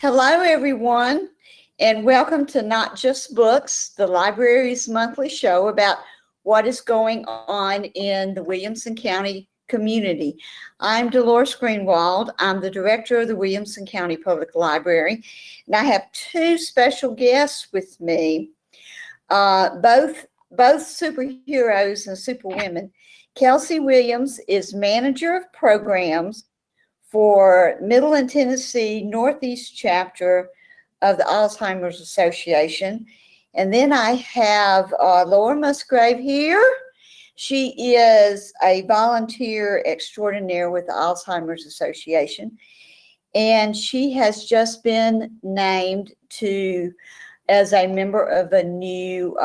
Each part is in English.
Hello, everyone, and welcome to Not Just Books, the library's monthly show about what is going on in the Williamson County community. I'm Dolores Greenwald. I'm the director of the Williamson County Public Library, and I have two special guests with me, both superheroes and superwomen. Kelsey Williams is manager of programs for Midland, Tennessee Northeast chapter of the Alzheimer's Association. And then I have Laura Musgrave here. She is a volunteer extraordinaire with the Alzheimer's Association. And she has just been named as a member of a new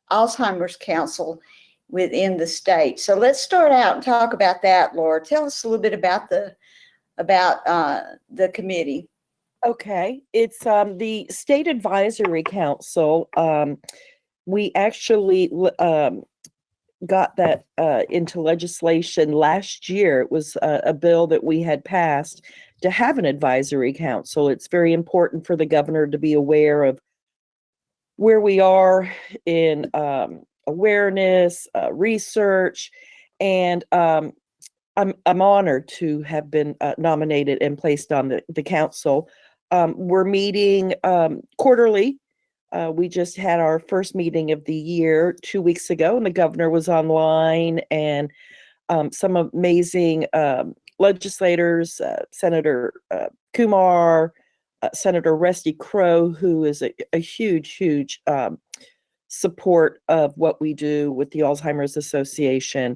Alzheimer's Council within the state. So let's start out and talk about that, Laura. Tell us a little bit about the committee. Okay, it's the State Advisory Council. We actually got that into legislation last year. It was a bill that we had passed to have an advisory council. It's very important for the governor to be aware of where we are in awareness, research, and I'm honored to have been nominated and placed on the council. We're meeting quarterly. We just had our first meeting of the year 2 weeks ago, and the governor was online, and some amazing legislators, Senator Kumar, Senator Rusty Crowe, who is a huge support of what we do with the Alzheimer's Association.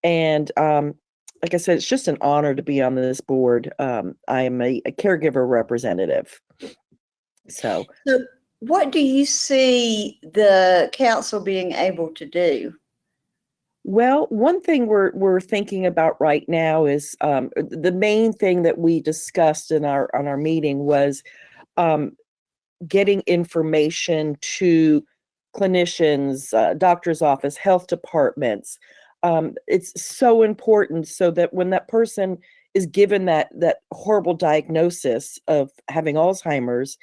And like I said, it's just an honor to be on this board. I am a caregiver representative. So what do you see the council being able to do? Well, one thing we're thinking about right now is the main thing that we discussed on our meeting was getting information to clinicians, doctor's office, health departments. It's so important so that when that person is given that horrible diagnosis of having Alzheimer's,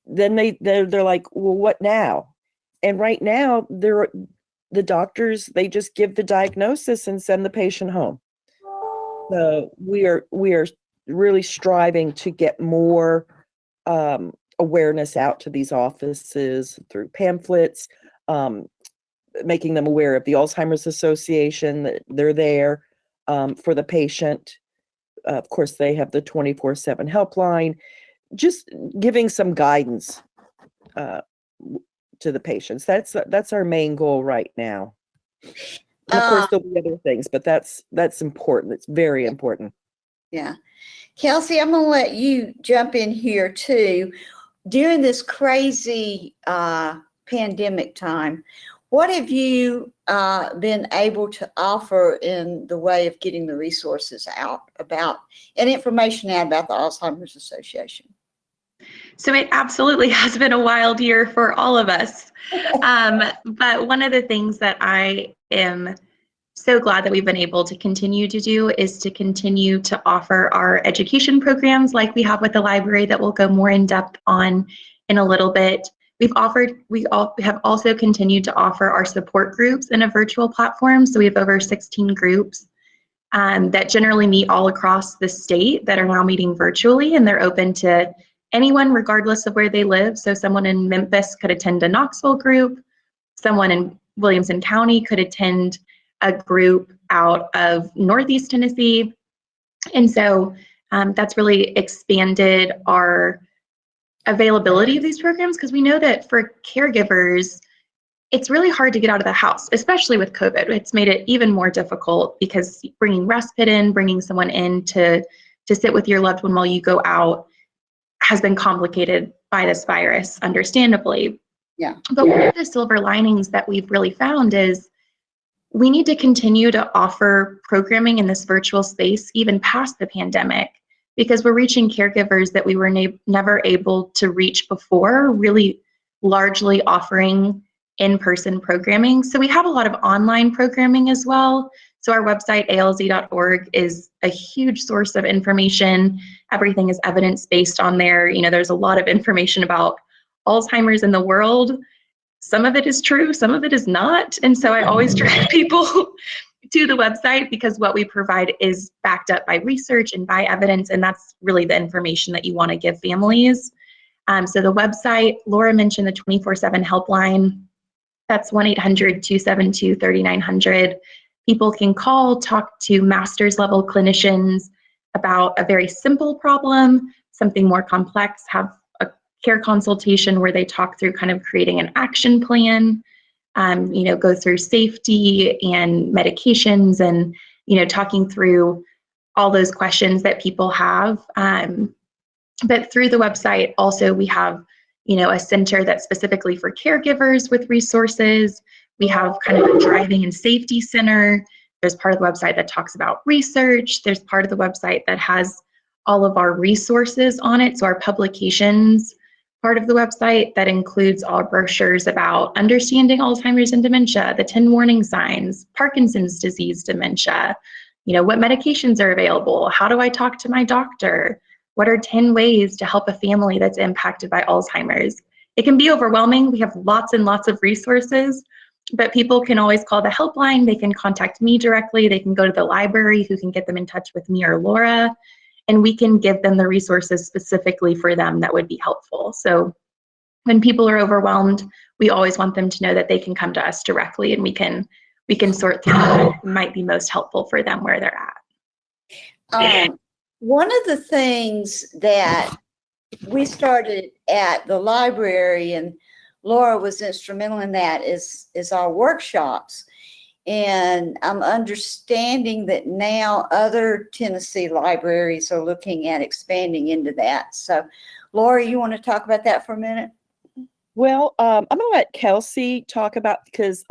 then they're like, well, what now? And right now, the doctors, they just give the diagnosis and send the patient home. So we are really striving to get more awareness out to these offices through pamphlets, making them aware of the Alzheimer's Association, that they're there for the patient. Of course, they have the 24/7 helpline, just giving some guidance to the patients. That's our main goal right now. And of course, there'll be other things, but that's important. It's very important. Yeah. Kelsey, I'm going to let you jump in here too. During this crazy pandemic time, what have you been able to offer in the way of getting the resources out about and information out about the Alzheimer's Association? So it absolutely has been a wild year for all of us. But one of the things that I am so glad that we've been able to continue to do is to continue to offer our education programs like we have with the library that we'll go more in depth on in a little bit. We have also continued to offer our support groups in a virtual platform. So we have over 16 groups that generally meet all across the state that are now meeting virtually, and they're open to anyone regardless of where they live. So someone in Memphis could attend a Knoxville group, someone in Williamson County could attend a group out of Northeast Tennessee. And so that's really expanded our availability of these programs, because we know that for caregivers, it's really hard to get out of the house, especially with COVID. It's made it even more difficult because bringing respite in, bringing someone in to sit with your loved one while you go out has been complicated by this virus, understandably. Yeah. But one of the silver linings that we've really found is we need to continue to offer programming in this virtual space even past the pandemic, because we're reaching caregivers that we were never able to reach before, really largely offering in-person programming. So we have a lot of online programming as well. So our website, alz.org, is a huge source of information. Everything is evidence-based on there. There's a lot of information about Alzheimer's in the world. Some of it is true, some of it is not. And so I always direct people to the website, because what we provide is backed up by research and by evidence, and that's really the information that you want to give families. So the website, Laura mentioned the 24/7 helpline. That's 1-800-272-3900. People can call, talk to master's level clinicians about a very simple problem, something more complex, have a care consultation where they talk through kind of creating an action plan, go through safety and medications, and, talking through all those questions that people have. But through the website, also, we have, a center that's specifically for caregivers with resources. We have kind of a driving and safety center. There's part of the website that talks about research. There's part of the website that has all of our resources on it. So our publications part of the website that includes all brochures about understanding Alzheimer's and dementia, the 10 warning signs, Parkinson's disease dementia, what medications are available, how do I talk to my doctor, what are 10 ways to help a family that's impacted by Alzheimer's. It can be overwhelming. We have lots and lots of resources, but people can always call the helpline. They can contact me directly. They can go to the library, who can get them in touch with me or Laura, and we can give them the resources specifically for them that would be helpful. So when people are overwhelmed, we always want them to know that they can come to us directly, and we can sort through what might be most helpful for them where they're at. One of the things that we started at the library, and Laura was instrumental in that, is our workshops. And I'm understanding that now other Tennessee libraries are looking at expanding into that. So, Laura, you want to talk about that for a minute? Well, I'm going to let Kelsey talk about, because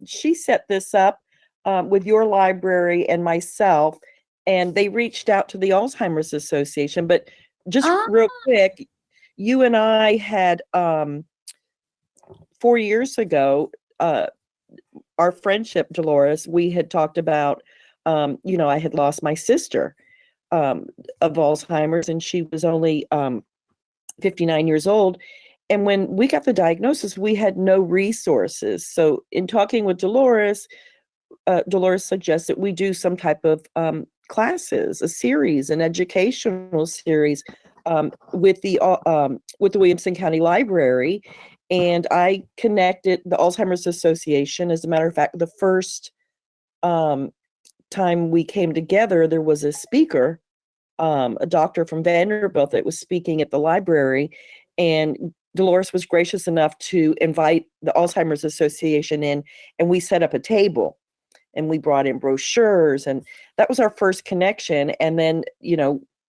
she set this up with your library and myself, and they reached out to the Alzheimer's Association. But just real quick, you and I had 4 years ago, our friendship, Dolores, we had talked about, I had lost my sister of Alzheimer's, and she was only 59 years old. And when we got the diagnosis, we had no resources. So in talking with Dolores, Dolores suggested we do some type of classes, a series, an educational series with the Williamson County Library. And I connected the Alzheimer's Association. As a matter of fact, the first time we came together, there was a speaker, a doctor from Vanderbilt, that was speaking at the library. And Dolores was gracious enough to invite the Alzheimer's Association in, and we set up a table. And we brought in brochures, and that was our first connection. And then,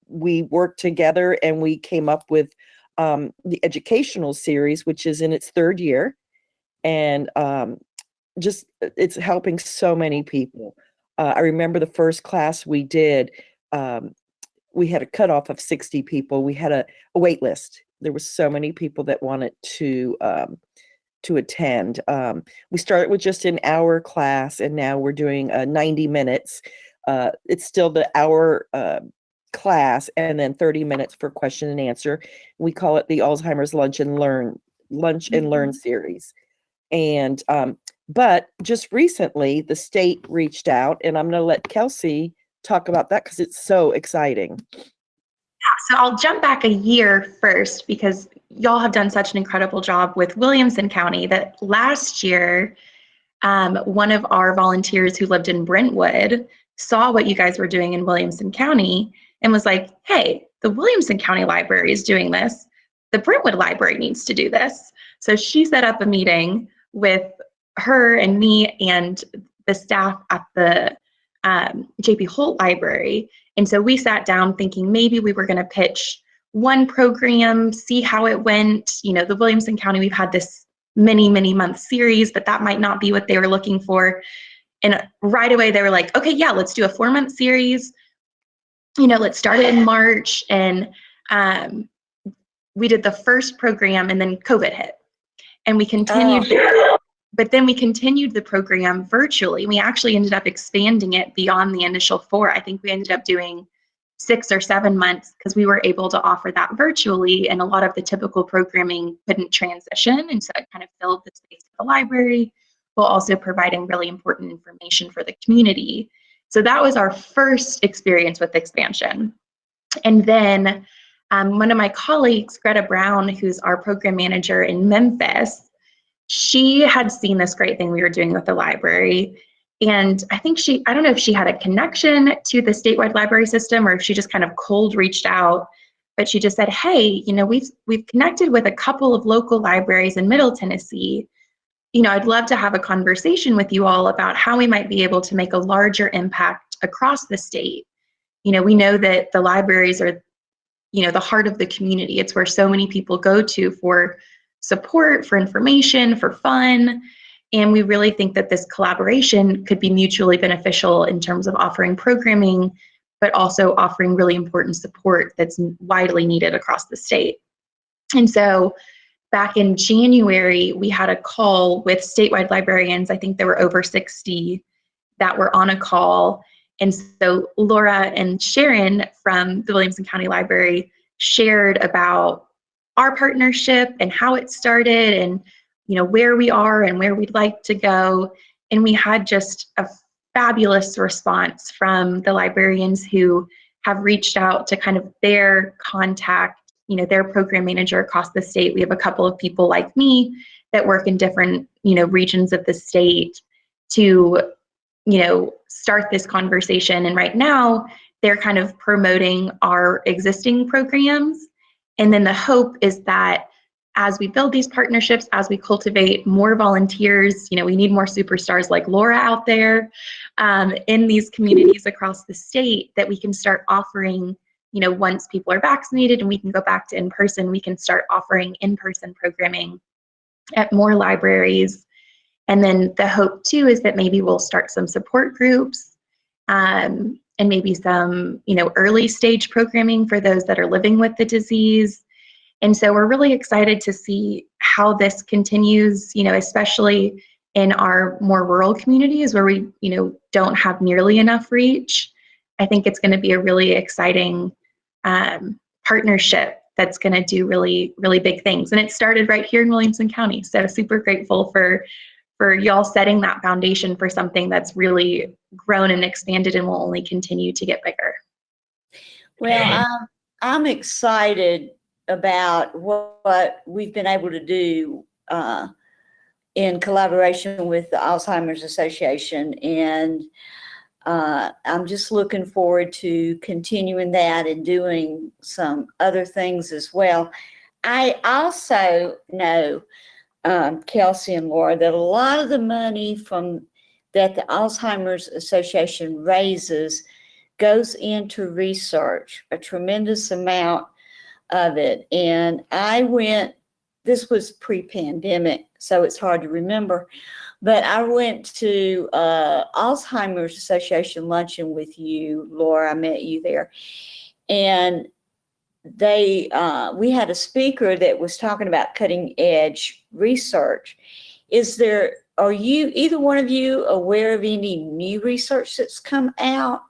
we worked together, and we came up with the educational series, which is in its 3rd year. And just, it's helping so many people. I remember the first class we did, we had a cutoff of 60 people. We had a wait list. There were so many people that wanted to attend. We started with just an hour class, and now we're doing 90 minutes. It's still the hour class, and then 30 minutes for question and answer. We call it the Alzheimer's Lunch and Learn series. And but just recently, the state reached out, and I'm going to let Kelsey talk about that because it's so exciting. So I'll jump back a year first, because y'all have done such an incredible job with Williamson County that last year, one of our volunteers who lived in Brentwood saw what you guys were doing in Williamson County and was like, hey, the Williamson County Library is doing this. The Brentwood Library needs to do this. So she set up a meeting with her and me and the staff at the J.P. Holt Library. And so we sat down thinking maybe we were going to pitch one program, see how it went. The Williamson County, we've had this many month series, but that might not be what they were looking for. And right away they were like, okay, yeah, let's do a 4-month series. Let's start it in March. And we did the first program, and then COVID hit. And we continued But then we continued the program virtually. We actually ended up expanding it beyond the initial 4. I think we ended up doing 6 or 7 months because we were able to offer that virtually, and a lot of the typical programming couldn't transition. And so it kind of filled the space of the library while also providing really important information for the community. So that was our first experience with expansion. And then one of my colleagues, Greta Brown, who's our program manager in Memphis, she had seen this great thing we were doing with the library. And I think I don't know if she had a connection to the statewide library system or if she just kind of cold reached out, but she just said, hey, we've connected with a couple of local libraries in Middle Tennessee. I'd love to have a conversation with you all about how we might be able to make a larger impact across the state. We know that the libraries are, the heart of the community. It's where so many people go to for support, for information, for fun. And we really think that this collaboration could be mutually beneficial in terms of offering programming, but also offering really important support that's widely needed across the state. And so back in January, we had a call with statewide librarians. I think there were over 60 that were on a call. And so Laura and Sharon from the Williamson County Library shared about our partnership and how it started and where we are and where we'd like to go. And we had just a fabulous response from the librarians who have reached out to kind of their contact, their program manager across the state. We have a couple of people like me that work in different, regions of the state to, start this conversation. And right now they're kind of promoting our existing programs. And then the hope is that as we build these partnerships, as we cultivate more volunteers, we need more superstars like Laura out there in these communities across the state, that we can start offering, once people are vaccinated and we can go back to in-person, we can start offering in-person programming at more libraries. And then the hope too is that maybe we'll start some support groups and maybe some, early stage programming for those that are living with the disease. And so we're really excited to see how this continues, especially in our more rural communities where we, don't have nearly enough reach. I think it's going to be a really exciting partnership that's going to do really, really big things. And it started right here in Williamson County. So super grateful for y'all setting that foundation for something that's really grown and expanded and will only continue to get bigger. Well, I'm excited about what we've been able to do in collaboration with the Alzheimer's Association. And I'm just looking forward to continuing that and doing some other things as well. I also know, Kelsey and Laura, that a lot of the money that the Alzheimer's Association raises goes into research, a tremendous amount of it. And this was pre-pandemic, so it's hard to remember, but I went to Alzheimer's Association luncheon with you, Laura. I met you there. And we had a speaker that was talking about cutting edge research. Are either one of you aware of any new research that's come out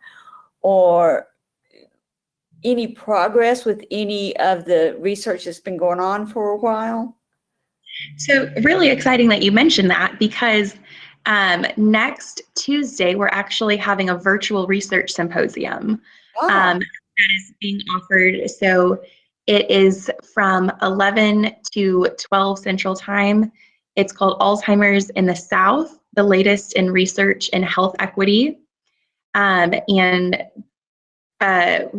or any progress with any of the research that's been going on for a while? So really exciting that you mentioned that, because next Tuesday, we're actually having a virtual research symposium that is being offered. So it is from 11 to 12 Central Time. It's called Alzheimer's in the South, the latest in research and health equity. And a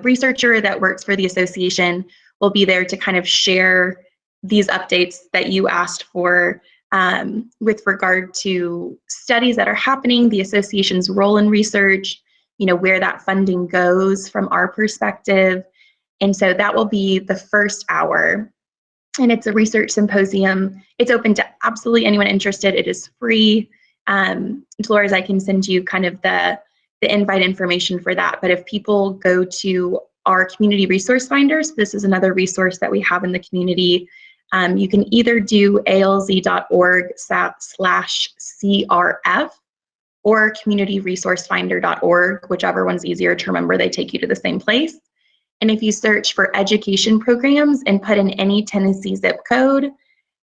researcher that works for the association will be there to kind of share these updates that you asked for with regard to studies that are happening, the association's role in research, where that funding goes from our perspective. And so that will be the first hour. And it's a research symposium. It's open to absolutely anyone interested. It is free. Dolores, I can send you kind of the invite information for that. But if people go to our community resource finders, this is another resource that we have in the community. You can either do alz.org/CRF or communityresourcefinder.org, whichever one's easier to remember, they take you to the same place. And if you search for education programs and put in any Tennessee zip code,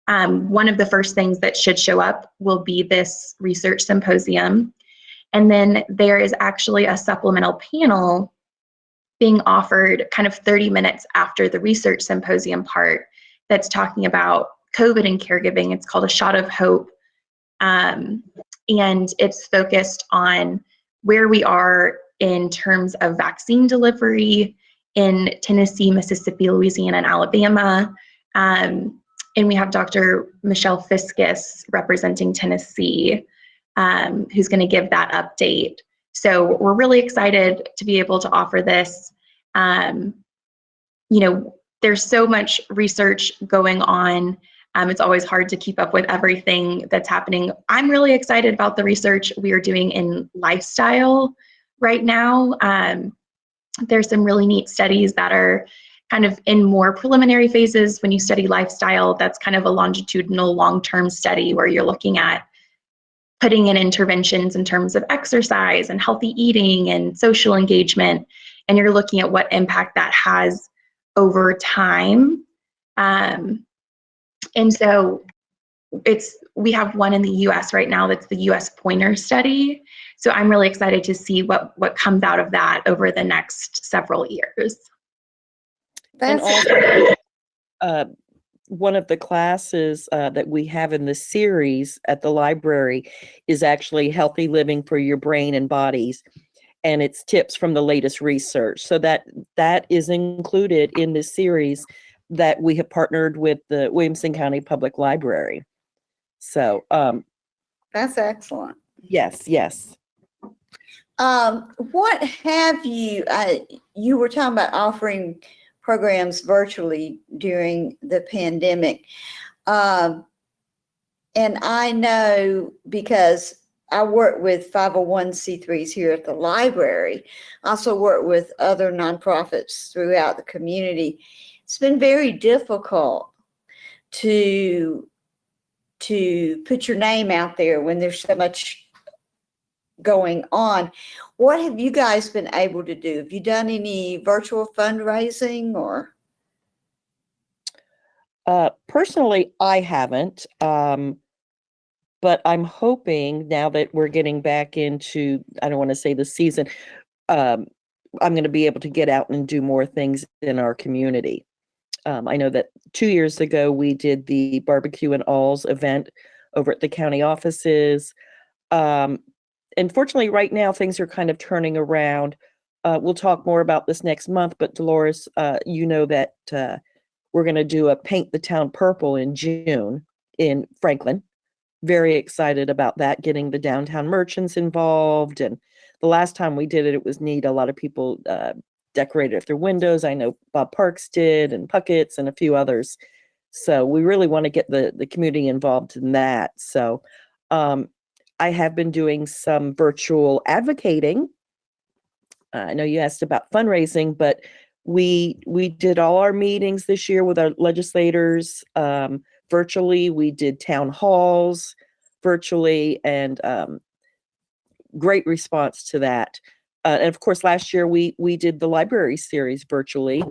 one of the first things that should show up will be this research symposium. And then there is actually a supplemental panel being offered kind of 30 minutes after the research symposium part that's talking about COVID and caregiving. It's called A Shot of Hope. And it's focused on where we are in terms of vaccine delivery in Tennessee, Mississippi, Louisiana, and Alabama. And we have Dr. Michelle Fiscus representing Tennessee, who's going to give that update. So we're really excited to be able to offer this. There's so much research going on. It's always hard to keep up with everything that's happening. I'm really excited about the research we are doing in lifestyle right now. There's some really neat studies that are kind of in more preliminary phases. When you study lifestyle, that's kind of a longitudinal, long-term study where you're looking at putting in interventions in terms of exercise and healthy eating and social engagement, and you're looking at what impact that has over time. And so we have one in the US right now that's the US Pointer Study. So I'm really excited to see what comes out of that over the next several years. And also, one of the classes that we have in the series at the library is actually Healthy Living for Your Brain and Bodies. And it's tips from the latest research. So that is included in this series that we have partnered with the Williamson County Public Library. So That's excellent. yes. What have you were talking about offering programs virtually during the pandemic. And I know because I work with 501c3s here at the library, I also work with other nonprofits throughout the community. It's been very difficult to put your name out there when there's so much going on. What have you guys been able to do? Have you done any virtual fundraising or? Personally, I haven't. But I'm hoping now that we're getting back into, I don't want to say the season, I'm going to be able to get out and do more things in our community. I know that 2 years ago, we did the Barbecue and Alls event over at the county offices. Unfortunately, right now, things are kind of turning around. We'll talk more about this next month, but Dolores, you know that we're going to do a Paint the Town Purple in June in Franklin. Very excited about that, getting the downtown merchants involved. And the last time we did it, it was neat. A lot of people decorated their windows. I know Bob Parks did, and Puckett's, and a few others. So we really want to get the community involved in that. So I have been doing some virtual advocating. I know you asked about fundraising, but we did all our meetings this year with our legislators virtually. We did town halls virtually, and great response to that. And of course, last year we did the library series virtually.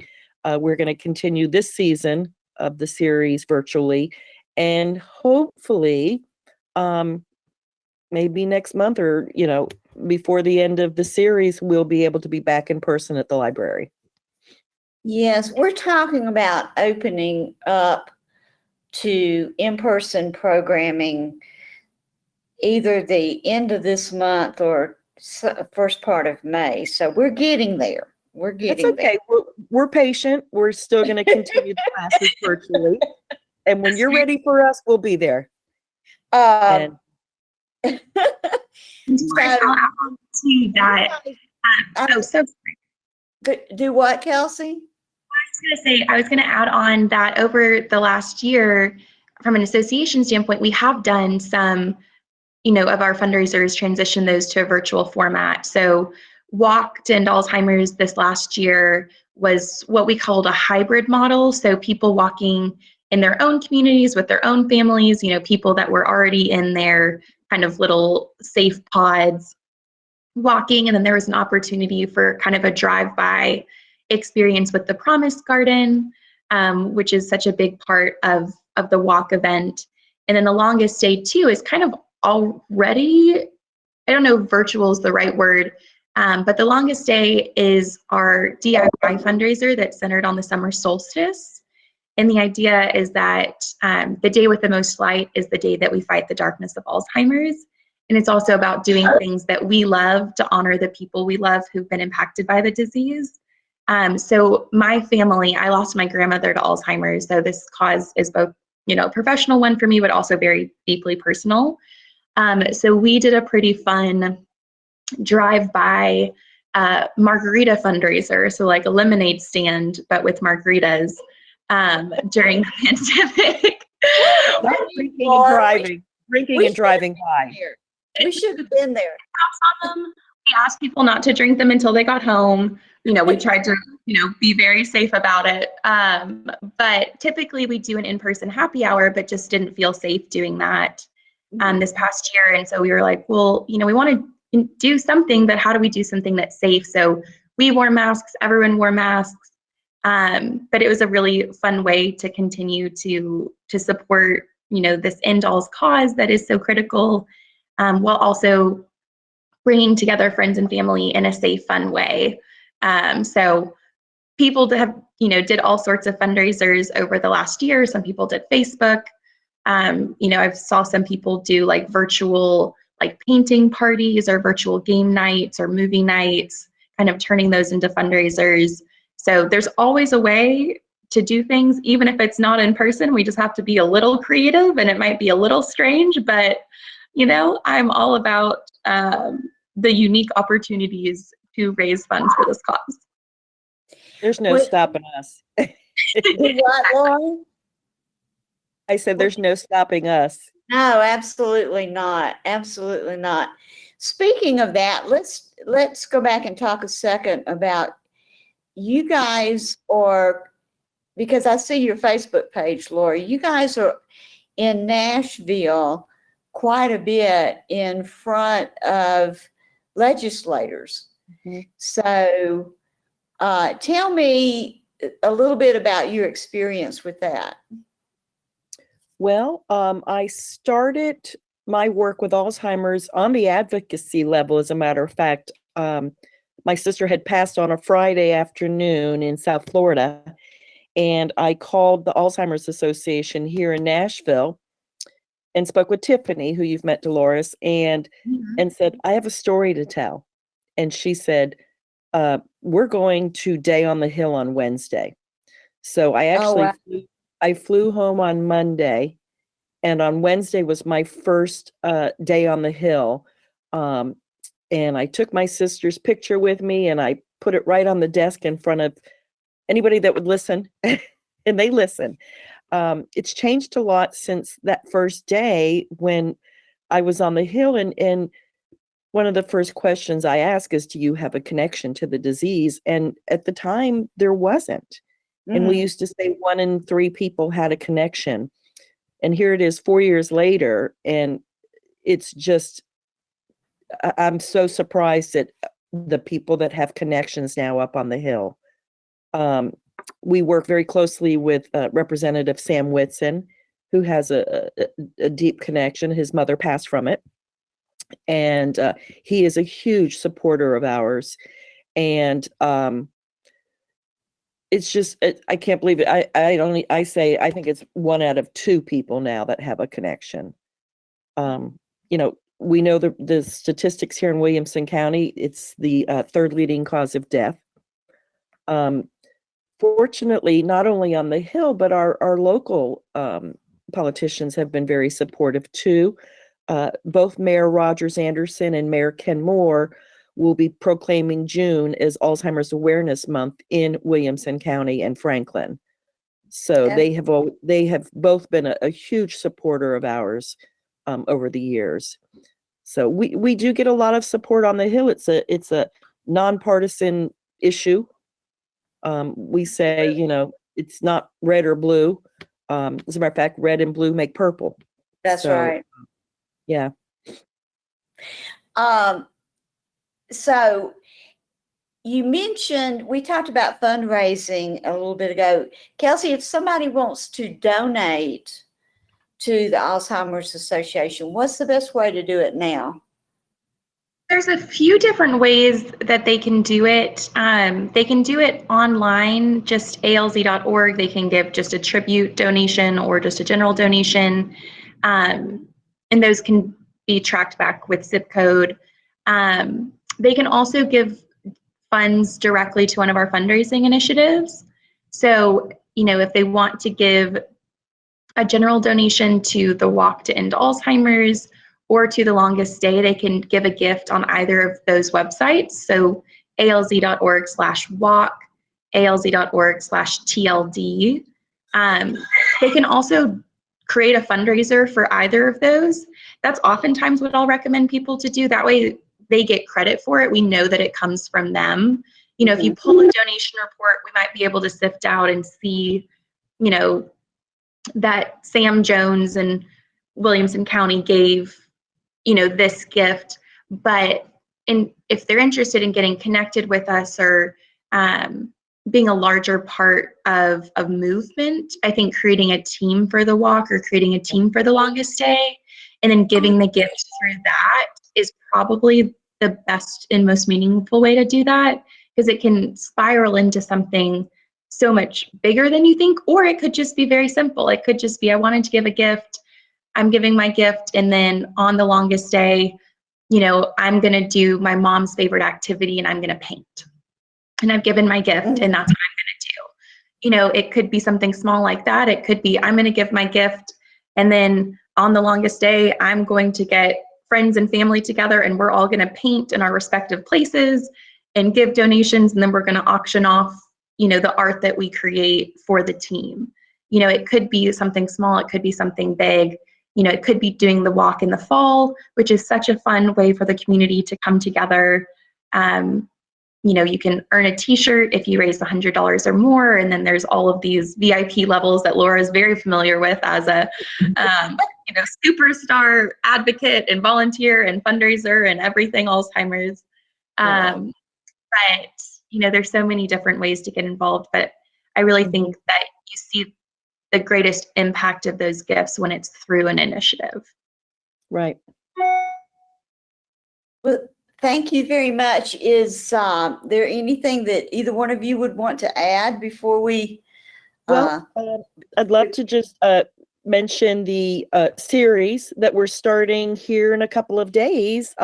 We're going to continue this season of the series virtually, and hopefully, maybe next month or before the end of the series, we'll be able to be back in person at the library. Yes, we're talking about opening up to in-person programming either the end of this month or first part of May. So we're getting there. That's okay. We're patient. We're still going to continue the classes virtually. And when you're ready for us, we'll be there. I'll add on to that. Do what, Kelsey? I was going to add on that over the last year, from an association standpoint, we have done some, of our fundraisers transition those to a virtual format. So Walked and Alzheimer's this last year was what we called a hybrid model. So people walking in their own communities with their own families, people that were already in their kind of little safe pods walking. And then there was an opportunity for kind of a drive-by experience with the Promise Garden, which is such a big part of the walk event. And then the longest day too is kind of already, I don't know if virtual is the right word, but the longest day is our DIY fundraiser that's centered on the summer solstice. And the idea is that the day with the most light is the day that we fight the darkness of Alzheimer's. And it's also about doing things that we love to honor the people we love who've been impacted by the disease. So my family, I lost my grandmother to Alzheimer's. So this cause is both, a professional one for me, but also very deeply personal. So we did a pretty fun drive-by margarita fundraiser. So like a lemonade stand, but with margaritas during the pandemic. Drinking and driving. Drinking and driving by. We should have been there. We asked people not to drink them until they got home. We tried to, be very safe about it. But typically we do an in-person happy hour, but just didn't feel safe doing that this past year. And so we were like, well, we want to do something, but how do we do something that's safe? So we wore masks, everyone wore masks. But it was a really fun way to continue to support, this end all's cause that is so critical, while also bringing together friends and family in a safe, fun way. So people have, did all sorts of fundraisers over the last year. Some people did Facebook. I saw some people do like virtual, like painting parties or virtual game nights or movie nights, kind of turning those into fundraisers. So there's always a way to do things, even if it's not in person. We just have to be a little creative, and it might be a little strange, but I'm all about the unique opportunities to raise funds for this cause. There's no stopping us. What, Lauren? I said there's no stopping us. No, absolutely not. Absolutely not. Speaking of that, let's go back and talk a second about you guys, because I see your Facebook page, Lori. You guys are in Nashville quite a bit in front of legislators. Mm-hmm. So tell me a little bit about your experience with that. Well, I started my work with Alzheimer's on the advocacy level. As a matter of fact, my sister had passed on a Friday afternoon in South Florida, and I called the Alzheimer's Association here in Nashville and spoke with Tiffany, who you've met, Dolores, and said, I have a story to tell. And she said, we're going to Day on the Hill on Wednesday. So I actually flew home on Monday, and on Wednesday was my first day on the Hill. And I took my sister's picture with me, and I put it right on the desk in front of anybody that would listen, and they listen. It's changed a lot since that first day when I was on the Hill, and one of the first questions I ask is, do you have a connection to the disease? And at the time, there wasn't. And we used to say 1 in 3 people had a connection. And here it is 4 years later, and it's just, I'm so surprised at the people that have connections now up on the Hill. We work very closely with Representative Sam Whitson, who has a deep connection. His mother passed from it. And he is a huge supporter of ours. And it's just, I can't believe it. I think it's 1 out of 2 people now that have a connection. We know the statistics here in Williamson County. It's the 3rd leading cause of death. Fortunately, not only on the Hill, but our local politicians have been very supportive too. Both Mayor Rogers Anderson and Mayor Ken Moore will be proclaiming June as Alzheimer's Awareness Month in Williamson County and Franklin. So they have both been a huge supporter of ours over the years. So we do get a lot of support on the Hill. It's a nonpartisan issue. We say, it's not red or blue. As a matter of fact, red and blue make purple. That's So, right. Yeah. So you mentioned, we talked about fundraising a little bit ago. Kelsey, if somebody wants to donate to the Alzheimer's Association, what's the best way to do it now? There's a few different ways that they can do it. They can do it online, just alz.org. They can give just a tribute donation or just a general donation. And those can be tracked back with zip code. They can also give funds directly to one of our fundraising initiatives. So, if they want to give a general donation to the Walk to End Alzheimer's or to the Longest Day, they can give a gift on either of those websites. So alz.org/walk, alz.org/TLD. They can also create a fundraiser for either of those. That's oftentimes what I'll recommend people to do. That way they get credit for it. We know that it comes from them. If you pull a donation report, we might be able to sift out and see, that Sam Jones and Williamson County gave, this gift. But if they're interested in getting connected with us or being a larger part of movement, I think creating a team for the walk or creating a team for the Longest Day and then giving the gift through that is probably the best and most meaningful way to do that, because it can spiral into something so much bigger than you think. Or it could just be very simple. It could just be, I wanted to give a gift, I'm giving my gift, and then on the Longest Day, I'm going to do my mom's favorite activity and I'm going to paint. And I've given my gift and that's what I'm going to do. It could be something small like that. It could be, I'm going to give my gift, and then on the Longest Day, I'm going to get friends and family together and we're all going to paint in our respective places and give donations, and then we're going to auction off, the art that we create for the team. It could be something small, it could be something big. It could be doing the walk in the fall, which is such a fun way for the community to come together. You can earn a t-shirt if you raise $100 or more. And then there's all of these VIP levels that Laura is very familiar with as a, superstar advocate and volunteer and fundraiser and everything Alzheimer's. But, there's so many different ways to get involved, but I really think that you see the greatest impact of those gifts when it's through an initiative. Right. Well, thank you very much. Is there anything that either one of you would want to add before we? Well, I'd love to just mention the series that we're starting here in a couple of days.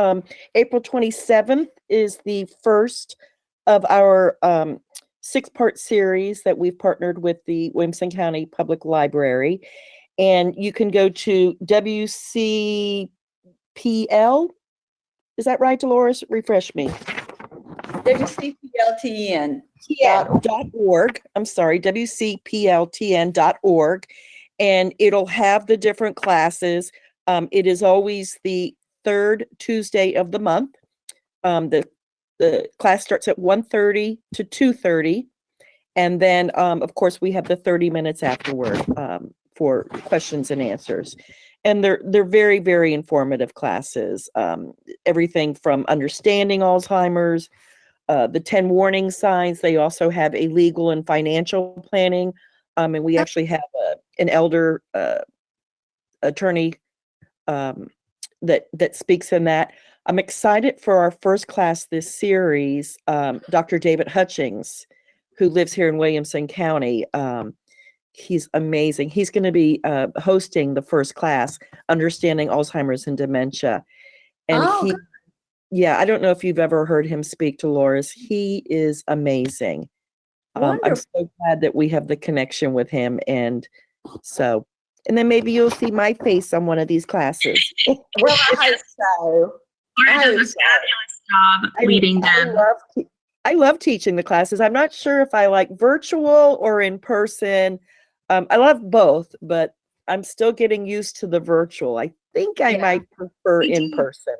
April 27th is the first of our 6-part series that we've partnered with the Williamson County Public Library. And you can go to WCPL. Is that right, Dolores? Refresh me. WCPLTN.org. I'm sorry, WCPLTN.org. And it'll have the different classes. It is always the third Tuesday of the month. The class starts at 1:30 to 2:30. And then, of course, we have the 30 minutes afterward for questions and answers. And they're very, very informative classes. Everything from understanding Alzheimer's, the 10 warning signs. They also have a legal and financial planning. And we actually have an elder attorney that speaks in that. I'm excited for our first class this series, Dr. David Hutchings, who lives here in Williamson County. He's amazing. He's going to be hosting the first class, Understanding Alzheimer's and Dementia. And I don't know if you've ever heard him speak, Dolores. He is amazing. I'm so glad that we have the connection with him. And then maybe you'll see my face on one of these classes. Well, I hope so. Laura does a fabulous job leading them. I love teaching the classes. I'm not sure if I like virtual or in person. I love both, but I'm still getting used to the virtual. I think I might prefer in person.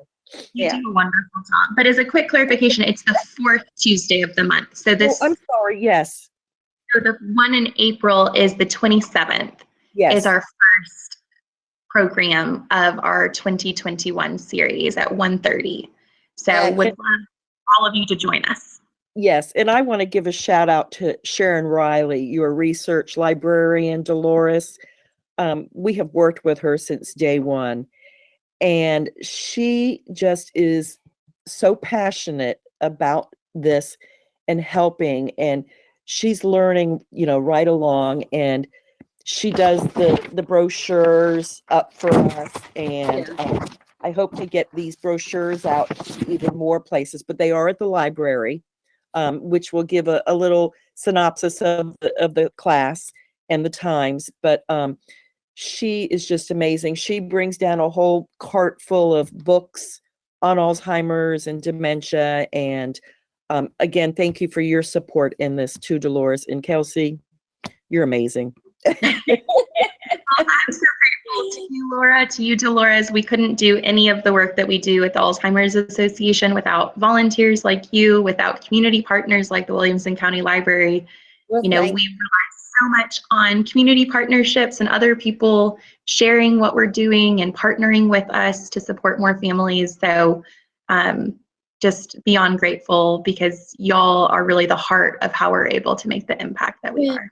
You do a wonderful job. But as a quick clarification, it's the 4th Tuesday of the month. So this. Oh, I'm sorry. Yes. So the one in April is the 27th. Yes. our first program of our 2021 series at 1:30. So would love all of you to join us. Yes, and I want to give a shout out to Sharon Riley, your research librarian, Dolores. We have worked with her since day one, and she just is so passionate about this and helping, and she's learning, right along, and she does the brochures up for us, and I hope to get these brochures out to even more places, but they are at the library, which will give a little synopsis of the class and the times. But she is just amazing. She brings down a whole cart full of books on Alzheimer's and dementia. And again, thank you for your support in this too, Dolores and Kelsey. You're amazing. I'm so grateful to you, Laura, to you, Dolores. We couldn't do any of the work that we do at the Alzheimer's Association without volunteers like you, without community partners like the Williamson County Library. Well, We rely so much on community partnerships and other people sharing what we're doing and partnering with us to support more families. So just beyond grateful, because y'all are really the heart of how we're able to make the impact that we are.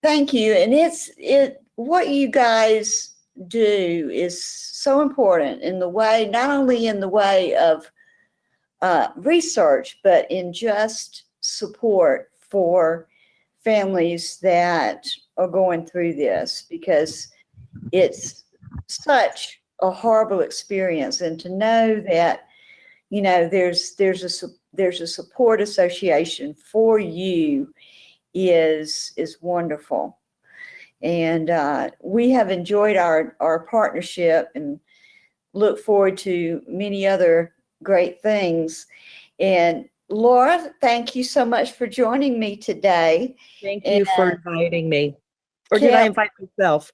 Thank you. And what you guys do is so important in the way, not only in the way of research, but in just support for families that are going through this, because it's such a horrible experience. And to know that, there's a support association for you is wonderful. And we have enjoyed our partnership and look forward to many other great things. And Laura, thank you so much for joining me today. Thank you for inviting me. Or did I invite myself?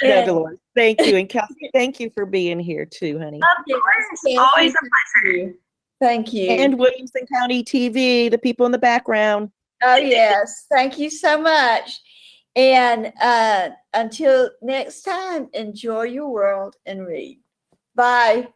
No, Dolores, thank you. And Kelsey, thank you for being here too, honey. Of course, always a pleasure. Thank you. And Williamson County TV, the people in the background. Oh, yes. Thank you so much. And until next time, enjoy your world and read. Bye.